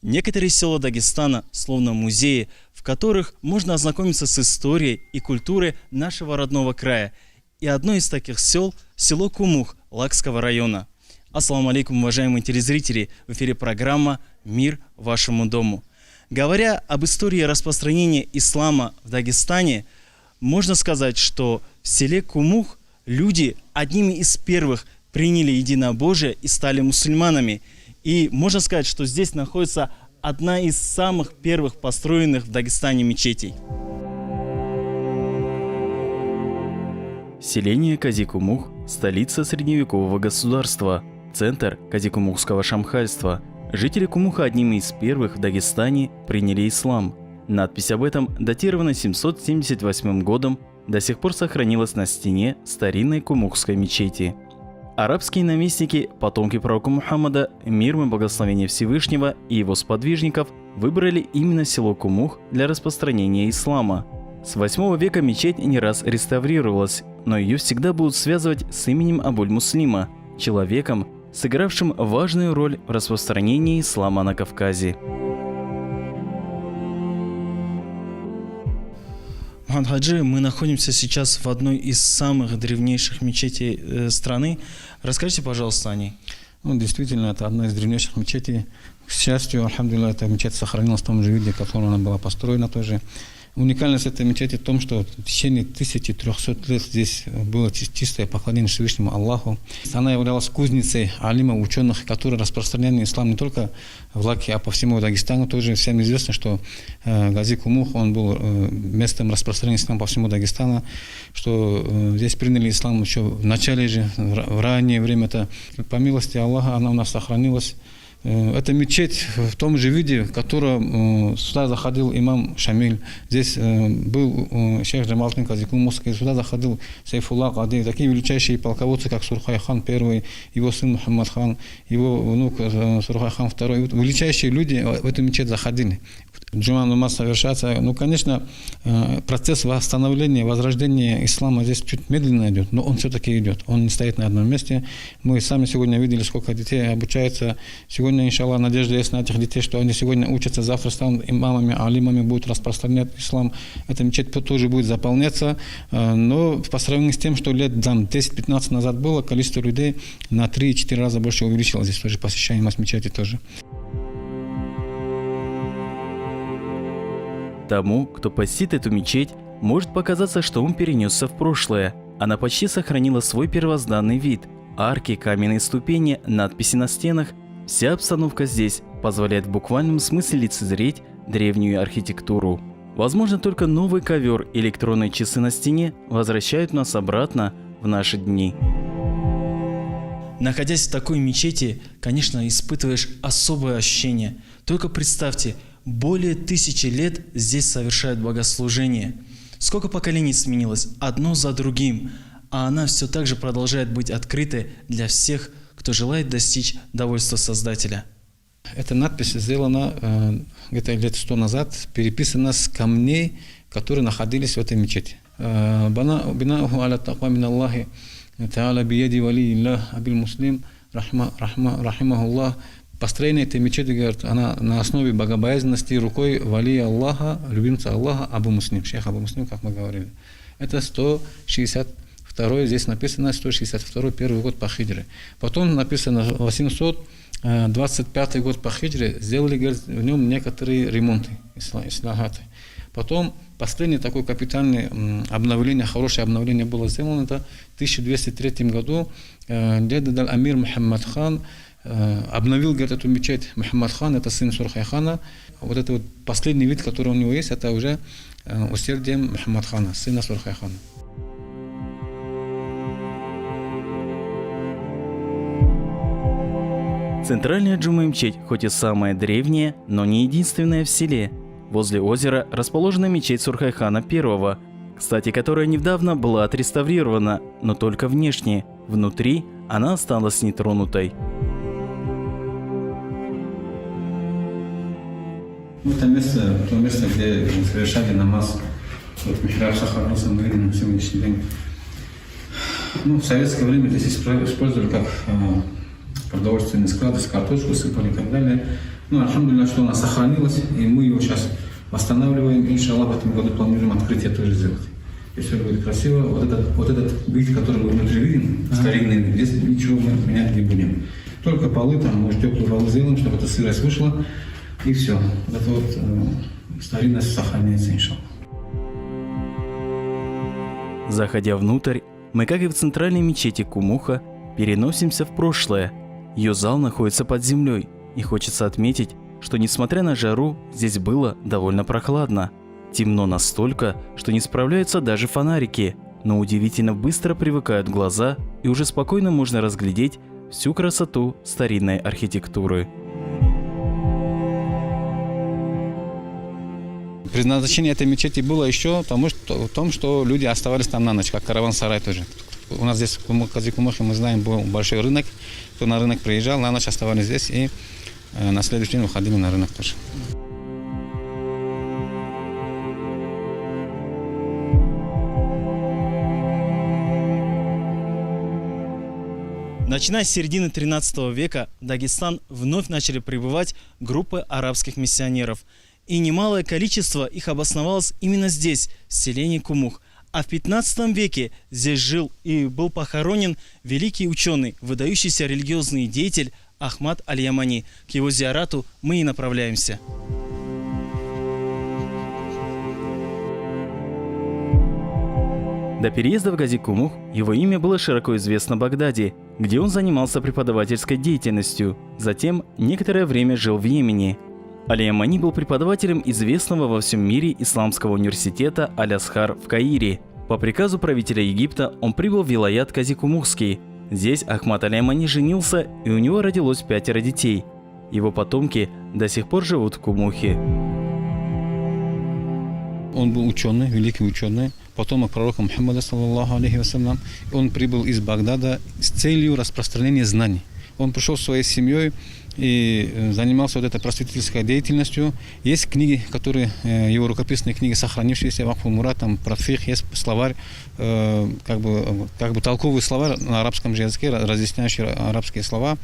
Некоторые села Дагестана словно музеи, в которых можно ознакомиться с историей и культурой нашего родного края. И одно из таких сел – село Кумух Лакского района. Ассаламу алейкум, уважаемые телезрители! В эфире программа «Мир вашему дому». Говоря об истории распространения ислама в Дагестане, можно сказать, что в селе Кумух люди одними из первых приняли единобожие и стали мусульманами. И можно сказать, что здесь находится одна из самых первых построенных в Дагестане мечетей. Селение Казикумух – столица средневекового государства, центр Казикумухского шамхальства. Жители Кумуха одними из первых в Дагестане приняли ислам. Надпись об этом датирована 778 годом, до сих пор сохранилась на стене старинной Кумухской мечети. Арабские наместники, потомки пророка Мухаммада, мир и благословение Всевышнего и его сподвижников, выбрали именно село Кумух для распространения ислама. С 8 века мечеть не раз реставрировалась, но ее всегда будут связывать с именем Абуль-Муслима, человеком, сыгравшим важную роль в распространении ислама на Кавказе. Мухаммад Хаджи, мы находимся сейчас в одной из самых древнейших мечетей страны. Расскажите, пожалуйста, о ней. Действительно, это одна из древнейших мечетей. К счастью, альхамдулилlah, эта мечеть сохранилась в том же виде, в котором она была построена тоже. Уникальность этой мечети в том, что в течение 1300 лет здесь было чистое поклонение Всевышнему Аллаху. Она являлась кузницей алимов, ученых, которые распространяли ислам не только в Лаке, а по всему Дагестану. Тоже всем известно, что Гази Кумух, он был местом распространения ислама по всему Дагестану, что здесь приняли ислам еще в начале же, в раннее время. Это, по милости Аллаха, она у нас сохранилась. Это мечеть в том же виде, в котором сюда заходил имам Шамиль. Здесь был шейх Джамалдин Казикумухский, сюда заходил Сайфуллах Ади. Такие величайшие полководцы, как Сурхай хан I, его сын Мухаммад хан, его внук Сурхай хан II. Величайшие люди в эту мечеть заходили. Джума намаз совершается. Конечно, процесс восстановления, возрождения ислама здесь чуть медленно идет, но он все-таки идет. Он не стоит на одном месте. Мы сами сегодня видели, сколько детей обучается. Сегодня, иншаллах, надежда есть на этих детей, что они сегодня учатся, завтра станут имамами, алимами, будут распространять ислам. Эта мечеть тоже будет заполняться. Но по сравнению с тем, что лет 10-15 назад было, количество людей на 3-4 раза больше увеличилось. Здесь тоже посещаемость мечети тоже. Тому, кто посетит эту мечеть, может показаться, что он перенесся в прошлое. Она почти сохранила свой первозданный вид. Арки, каменные ступени, надписи на стенах. Вся обстановка здесь позволяет в буквальном смысле лицезреть древнюю архитектуру. Возможно, только новый ковер и электронные часы на стене возвращают нас обратно в наши дни. Находясь в такой мечети, конечно, испытываешь особое ощущение. Только представьте, более 1000 лет здесь совершают богослужение. Сколько поколений сменилось, одно за другим, а она все так же продолжает быть открытой для всех, кто желает достичь довольства Создателя. Эта надпись сделана где-то лет 100 назад, переписана с камней, которые находились в этой мечети. Построение этой мечети, говорит, она на основе богобоязненности рукой вали Аллаха, любимца Аллаха, Абу-Муслим, шейх Абу-Муслим, как мы говорили. Это 162, здесь написано 162 первый год по хиджре. Потом написано 825 год по хиджре, сделали, говорит, в нем некоторые ремонты, ислагаты. Потом последнее такое капитальное обновление, хорошее обновление было сделано, это в 1203 году, где Амир Мухаммад хан обновил, говорит, эту мечеть. Мухаммад хан, это сын Сурхай хана. Вот это вот последний вид, который у него есть, это уже усердием Мухаммад хана, сына Сурхай хана. Центральная Джума-мечеть, хоть и самая древняя, но не единственная в селе. Возле озера расположена мечеть Сурхай-хана I, кстати, которая недавно была отреставрирована, но только внешне. Внутри она осталась нетронутой. Это место, то место, где совершали намаз. Вот михраб сохранился, мы видим на сегодняшний день. В советское время здесь использовали как продовольственные склады, с картошку сыпали и так далее. Ну, альхамдулилля, что она сохранилась, и мы его сейчас восстанавливаем. Иншаллах, в этом году планируем открытие тоже сделать. И все будет красиво. Вот этот вид, который мы внутри видим, старинный, здесь ничего мы менять не будем. Только полы, там, может, теплую полы сделаем, чтобы эта сырость вышла, и все. Вот это вот старинность сохраняется, иншаллах. Заходя внутрь, мы, как и в центральной мечети Кумуха, переносимся в прошлое. Ее зал находится под землей, и хочется отметить, что несмотря на жару, здесь было довольно прохладно. Темно настолько, что не справляются даже фонарики, но удивительно быстро привыкают глаза, и уже спокойно можно разглядеть всю красоту старинной архитектуры. Предназначение этой мечети было еще в том, что люди оставались там на ночь, как караван-сарай тоже. У нас здесь в Казикумухе, мы знаем, был большой рынок. Кто на рынок приезжал, на ночь оставались здесь и на следующий день выходили на рынок тоже. Начиная с середины 13 века в Дагестан вновь начали прибывать группы арабских миссионеров. И немалое количество их обосновалось именно здесь, в селении Кумух. А в 15 веке здесь жил и был похоронен великий ученый, выдающийся религиозный деятель Ахмад Аль-Ямани. К его зиарату мы и направляемся. До переезда в Гази-Кумух его имя было широко известно в Багдаде, где он занимался преподавательской деятельностью. Затем некоторое время жил в Йемене. Аль-Ямани был преподавателем известного во всем мире исламского университета Аль-Асхар в Каире. По приказу правителя Египта он прибыл в вилаят Казикумухский. Здесь Ахмад Аль-Ямани женился, и у него родилось 5 детей. Его потомки до сих пор живут в Кумухе. Он был ученый, великий ученый, потомок пророка Мухаммада, саллаллаху алейхи вассалям. Он прибыл из Багдада с целью распространения знаний. Он пришел со своей семьей и занимался вот этой просветительской деятельностью. Есть книги, которые, его рукописные книги, сохранившиеся, Вакф Мурат, там про фих, есть словарь, как бы толковый словарь на арабском же языке, разъясняющий арабские слова.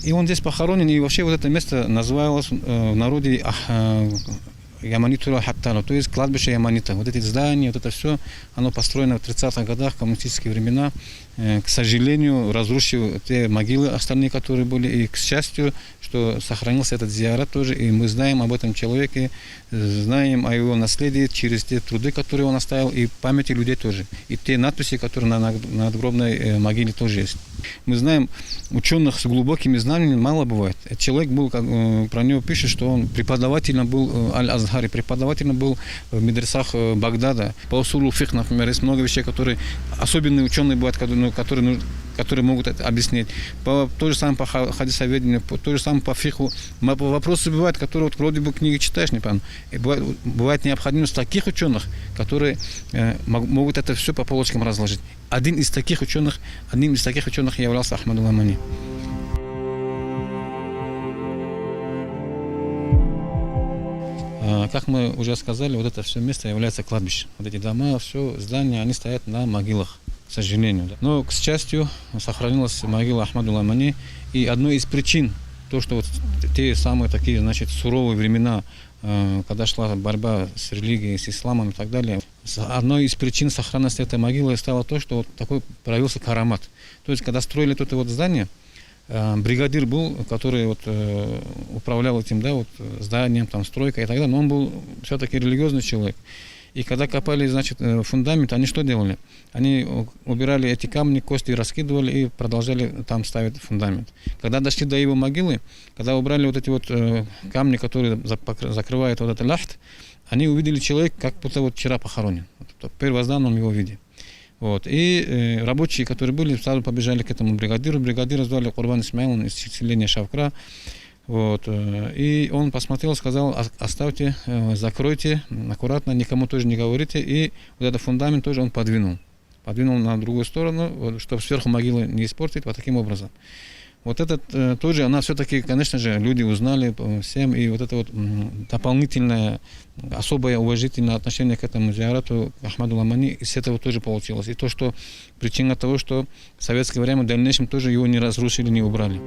И он здесь похоронен, и вообще вот это место называлось в народе Яманитура Хаттану, то есть кладбище Яманита. Вот эти здания, вот это все, оно построено в 30-х годах, в коммунистические времена. К сожалению, разрушив те могилы остальные, которые были, и к счастью, что сохранился этот зиарат тоже, и мы знаем об этом человеке, знаем о его наследии через те труды, которые он оставил, и памяти людей тоже, и те надписи, которые на надгробной могиле тоже есть. Мы знаем, ученых с глубокими знаниями мало бывает. Человек был, как про него пишет, что он преподавателем был Аль-Азхари, преподавателем был в медресах Багдада. По усулу фих, например, есть много вещей, которые особенные ученые бывают, которые могут это объяснить. То же самое по хадисоведению, то же самое по фиху. Вопросы бывают, которые вот вроде бы книги читаешь, не понятно. Бывает необходимость таких ученых, которые могут это все по полочкам разложить. Одним из таких ученых являлся Ахмад Аль-Ямани. Как мы уже сказали, вот это все место является кладбищем. Вот эти дома, все здания, они стоят на могилах, к сожалению. Да. Но, к счастью, сохранилась могила Ахмада Аль-Ямани. И одной из причин, то, что вот те самые такие, значит, суровые времена, когда шла борьба с религией, с исламом и так далее, одной из причин сохранности этой могилы стало то, что вот такой проявился карамат. То есть, когда строили это вот здание, бригадир был, который вот управлял этим, да, вот зданием, там, стройкой и так далее, но он был все-таки религиозный человек. И когда копали, значит, фундамент, они что делали? Они убирали эти камни, кости раскидывали и продолжали там ставить фундамент. Когда дошли до его могилы, когда убрали вот эти вот камни, которые закрывают вот этот лахт, они увидели человека, как будто вот вчера похоронен. В первозданном его виде. Вот. И рабочие, которые были, сразу побежали к этому бригадиру. Бригадира звали Курбан Исмаил, он из селения Шавкра. Вот. И он посмотрел, сказал: оставьте, закройте, аккуратно, никому тоже не говорите. И вот этот фундамент тоже он подвинул на другую сторону, чтобы сверху могилы не испортить, вот таким образом. Вот это тоже, она все-таки, конечно же, люди узнали всем, и вот это вот дополнительное, особое уважительное отношение к этому зиарату Ахмаду Ламани из этого тоже получилось. И то, что причина того, что в советское время в дальнейшем тоже его не разрушили, не убрали.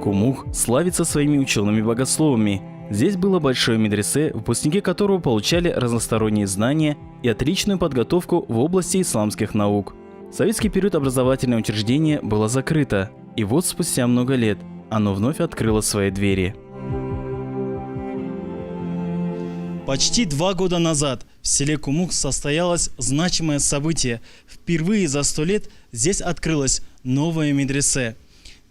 Кумух славится своими учеными-богословами. Здесь было большое медресе, выпускники которого получали разносторонние знания и отличную подготовку в области исламских наук. В советский период образовательное учреждение было закрыто, и вот спустя много лет оно вновь открыло свои двери. Почти 2 года назад в селе Кумух состоялось значимое событие. Впервые за 100 лет здесь открылось новое медресе.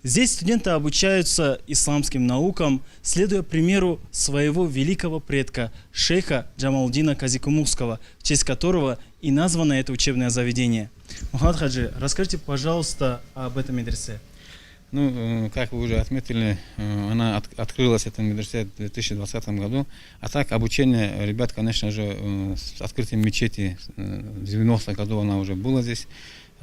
Здесь студенты обучаются исламским наукам, следуя примеру своего великого предка, шейха Джамалдина Казикумухского, в честь которого и названо это учебное заведение. Мухаммад Хаджи, расскажите, пожалуйста, об этом медресе. Ну, как вы уже отметили, она открылась, эта медресе, в 2020 году. А так, обучение ребят, конечно же, с открытием мечети в 90-х годах она уже была здесь.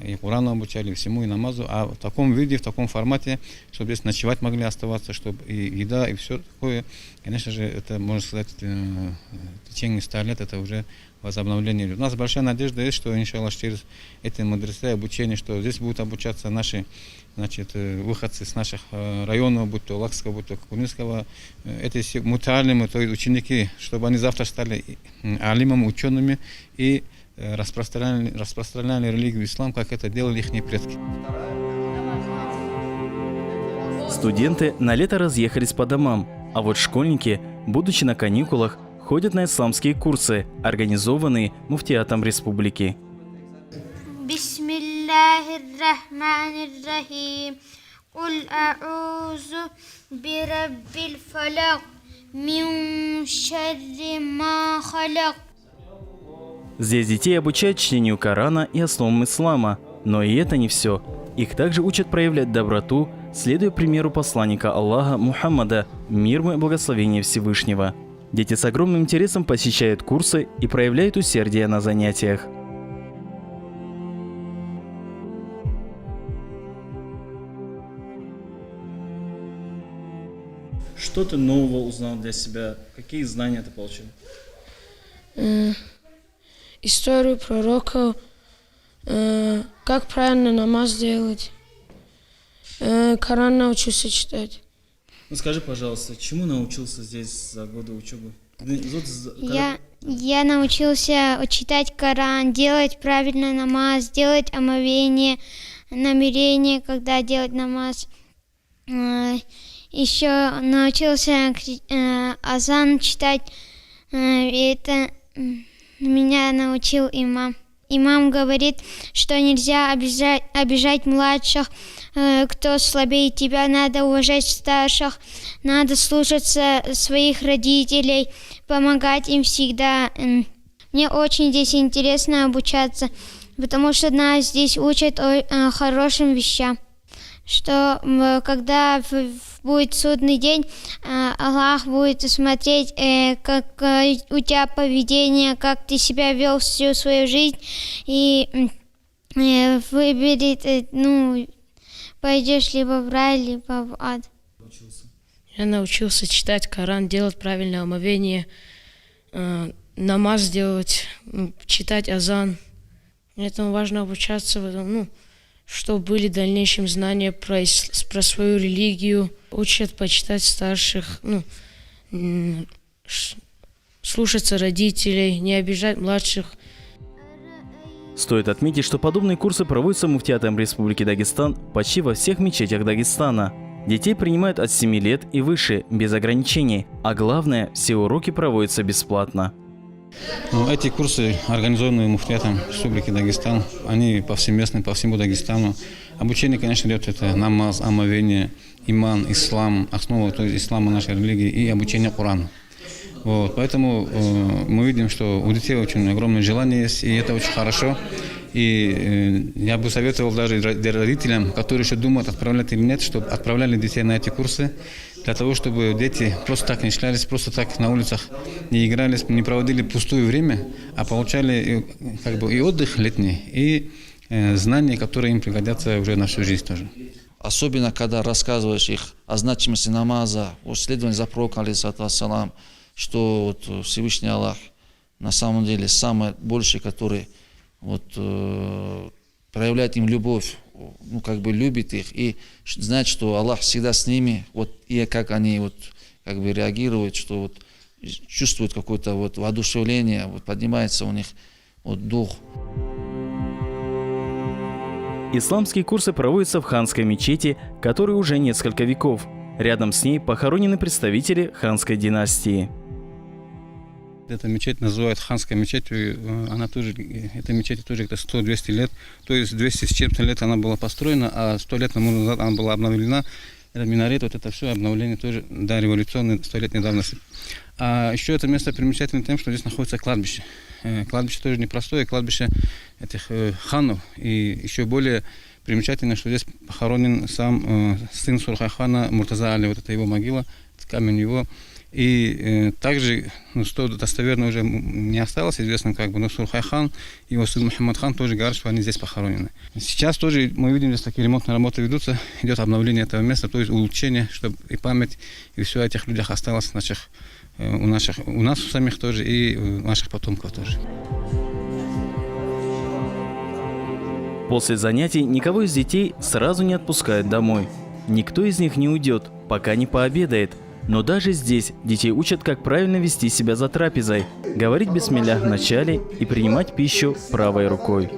И Курану обучали, всему, и намазу. А в таком виде, в таком формате, чтобы здесь ночевать могли оставаться, чтобы и еда, и все такое. Конечно же, это, можно сказать, в течение 100 лет это уже возобновление. У нас большая надежда есть, что, иншаллах, через эти медресе обучение, что здесь будут обучаться наши, значит, выходцы с наших районов, будь то Лакского, будь то Кунинского, эти все муталимы, то есть ученики, чтобы они завтра стали алимами, учеными и распространяли религию ислам, как это делали их предки. Студенты на лето разъехались по домам, а вот школьники, будучи на каникулах, ходят на исламские курсы, организованные муфтиатом республики. Бисмиллахир-рахманир-рахим. Куль а'узу бираббил фалак. Мин шарри ма халак. Здесь детей обучают чтению Корана и основам ислама. Но и это не все. Их также учат проявлять доброту, следуя примеру посланника Аллаха Мухаммада, мир ему и благословение Всевышнего. Дети с огромным интересом посещают курсы и проявляют усердие на занятиях. Что ты нового узнал для себя? Какие знания ты получил? Историю пророков, как правильно намаз делать. Коран научился читать. Ну скажи, пожалуйста, чему научился здесь за годы учебы? Я научился читать Коран, делать правильно намаз, делать омовение, намерение, когда делать намаз. Еще научился азан читать. Это меня научил имам. Имам говорит, что нельзя обижать младших, кто слабее тебя, надо уважать старших, надо слушаться своих родителей, помогать им всегда. Мне очень здесь интересно обучаться, потому что нас здесь учат хорошим вещам, что когда будет судный день, Аллах будет смотреть, как у тебя поведение, как ты себя вел всю свою жизнь, и выберет, пойдешь либо в рай, либо в ад. Я научился читать Коран, делать правильное омовение, намаз делать, читать азан. Поэтому важно обучаться в этом, чтобы были в дальнейшем знания про свою религию, учат почитать старших, слушаться родителей, не обижать младших. Стоит отметить, что подобные курсы проводятся муфтиатом Республики Дагестан почти во всех мечетях Дагестана. Детей принимают от 7 лет и выше, без ограничений, а главное, все уроки проводятся бесплатно. Эти курсы, организованные муфтиатом Республики Дагестан, они повсеместны по всему Дагестану. Обучение, конечно, идет это намаз, омовение, иман, ислам, основа, то есть ислама нашей религии, и обучение Корану. Вот, поэтому мы видим, что у детей очень огромное желание есть, и это очень хорошо. И я бы советовал даже родителям, которые еще думают, отправлять или нет, чтобы отправляли детей на эти курсы, для того, чтобы дети просто так не шлялись, просто так на улицах не игрались, не проводили пустое время, а получали и отдых летний, и знания, которые им пригодятся уже на всю жизнь тоже. Особенно, когда рассказываешь их о значимости намаза, о следовании за пророком, алейхиссалам, что вот Всевышний Аллах на самом деле самый больший, который вот, проявляет им любовь, ну, как бы любит их и знает, что Аллах всегда с ними, вот, и как они вот, как бы реагируют, что вот, чувствуют какое-то вот, воодушевление, вот, поднимается у них вот, дух. Исламские курсы проводятся в ханской мечети, которой уже несколько веков. Рядом с ней похоронены представители ханской династии. Эта мечеть называют ханской мечетью, она тоже, эта мечеть тоже где-то 100-200 лет, то есть 200 с чем-то лет она была построена, а 100 лет назад она была обновлена. Это минарет, вот это все обновление тоже, да, революционной 100-летней давности. А еще это место примечательно тем, что здесь находится кладбище. Кладбище тоже непростое, кладбище этих ханов. И еще более примечательно, что здесь похоронен сам сын Сурхай-хана Муртаза Али, вот это его могила, камень его. И также, ну, что достоверно уже не осталось известно, как бы, но Сурхай-хан и его сын Мухаммад-хан тоже говорят, что они здесь похоронены. Сейчас тоже мы видим, здесь такие ремонтные работы ведутся, идет обновление этого места, то есть улучшение, чтобы и память, и все о этих людях осталось у нас у самих тоже, и у наших потомков тоже. После занятий никого из детей сразу не отпускают домой. Никто из них не уйдет, пока не пообедает. Но даже здесь детей учат, как правильно вести себя за трапезой, говорить бисмиллях в начале и принимать пищу правой рукой.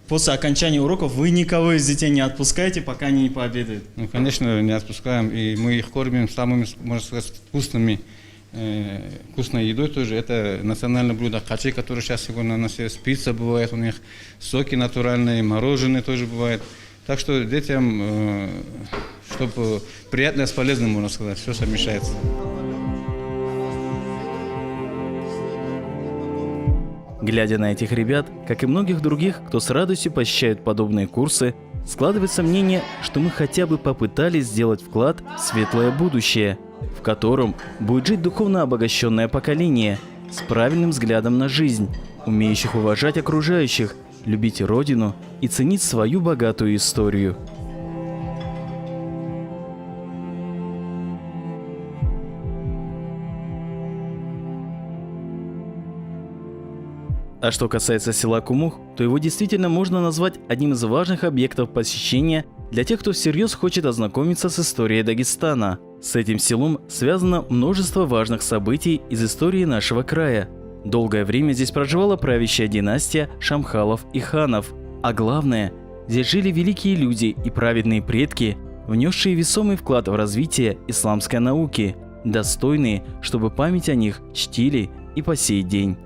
После окончания уроков вы никого из детей не отпускаете, пока они не пообедают? Ну, конечно, не отпускаем, и мы их кормим самыми, можно сказать, вкусной едой тоже. Это национальное блюдо качи, которое сейчас сегодня у нас есть. Пицца бывает у них, соки натуральные, мороженое тоже бывает. Так что детям, чтобы приятное с полезным, можно сказать, все совмещается. Глядя на этих ребят, как и многих других, кто с радостью посещает подобные курсы, складывается мнение, что мы хотя бы попытались сделать вклад в светлое будущее, в котором будет жить духовно обогащенное поколение с правильным взглядом на жизнь, умеющих уважать окружающих, любить родину и ценить свою богатую историю. А что касается села Кумух, то его действительно можно назвать одним из важных объектов посещения для тех, кто всерьез хочет ознакомиться с историей Дагестана. С этим селом связано множество важных событий из истории нашего края. Долгое время здесь проживала правящая династия Шамхалов и ханов. А главное, здесь жили великие люди и праведные предки, внесшие весомый вклад в развитие исламской науки, достойные, чтобы память о них чтили и по сей день.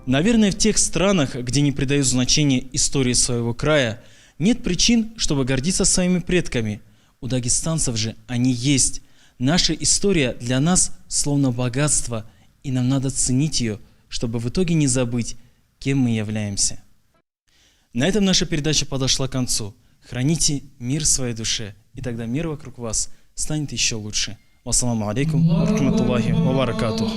Наверное, в тех странах, где не придают значения истории своего края, нет причин, чтобы гордиться своими предками. У дагестанцев же они есть. Наша история для нас словно богатство, и нам надо ценить ее, чтобы в итоге не забыть, кем мы являемся. На этом наша передача подошла к концу. Храните мир в своей душе, и тогда мир вокруг вас станет еще лучше. Вассаламу алейкум ва рахматуллахи ва баракатух.